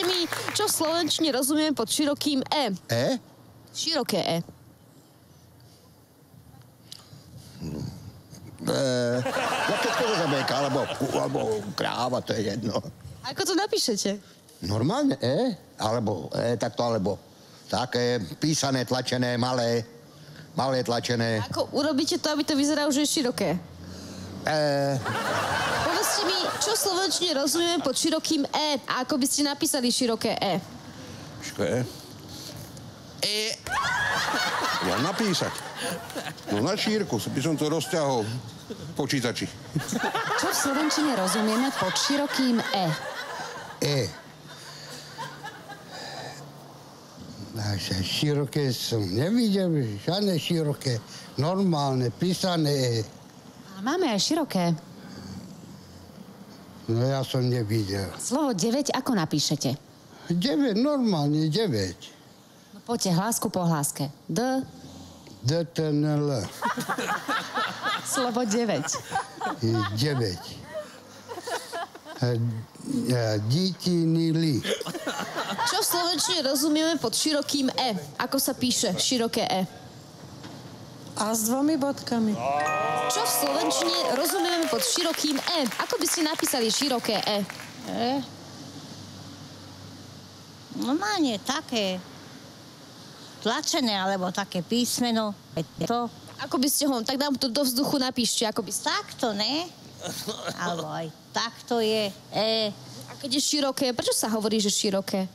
Povedzte mi, čo v slovenčine rozumieme pod širokým E? E? Široké E. Jaké zabejka, alebo kráva, to je jedno. Ako to napíšete? Normálne E? Alebo takto, alebo také písané, tlačené, malé tlačené. Ako urobíte to, aby to vyzeralo, že je široké? Povedzte mi, čo v slovenčine rozumieme pod širokým E? A ako by ste napísali široké E? Široké E? Ja napísať. No na šírku, by som to rozťahol v počítači. Čo v slovenčine rozumieme pod širokým E? E. Široké som nevidel, žiadne široké, normálne, písané E. A máme aj široké. No ja som nevidel. Slovo 9 ako napíšete? 9, normálne 9. No poďte hlásku po hláske. D. DTNL. Slovo 9. 9. Dítinili. Čo v slovenčine rozumieme pod širokým E? Ako sa píše široké E? A s 2 bodkami. Čo v slovenčine rozumieme pod širokým E? Ako by ste napísali široké E? Normálne také tlačené, alebo také písmeno. To. Ako by ste ho, tak nám to do vzduchu napíšte, ako by ste... Takto, ne? Alebo aj takto je E. A keď je široké, prečo sa hovorí, že široké?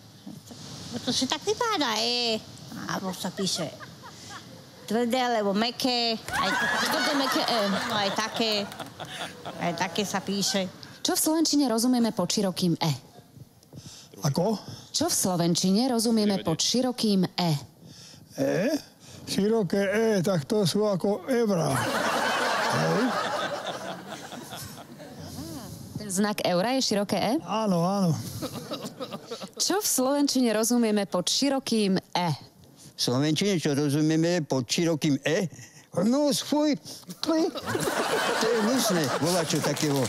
To sa tak vypadá E. Alebo sa píše tvrdé, alebo mäkké. Tvrdé, mäkké E. No aj také sa píše. Čo v slovenčine rozumieme pod širokým E? Ako? Čo v slovenčine rozumieme pod širokým E? E? Široké E, tak to sú ako eurá. Hej? Ten znak eura je široké E? Áno, áno. Čo v slovenčine rozumieme pod širokým E? V slovenčine, čo rozumieme pod širokým E? No, fuj, to je hnusné, volačo takého.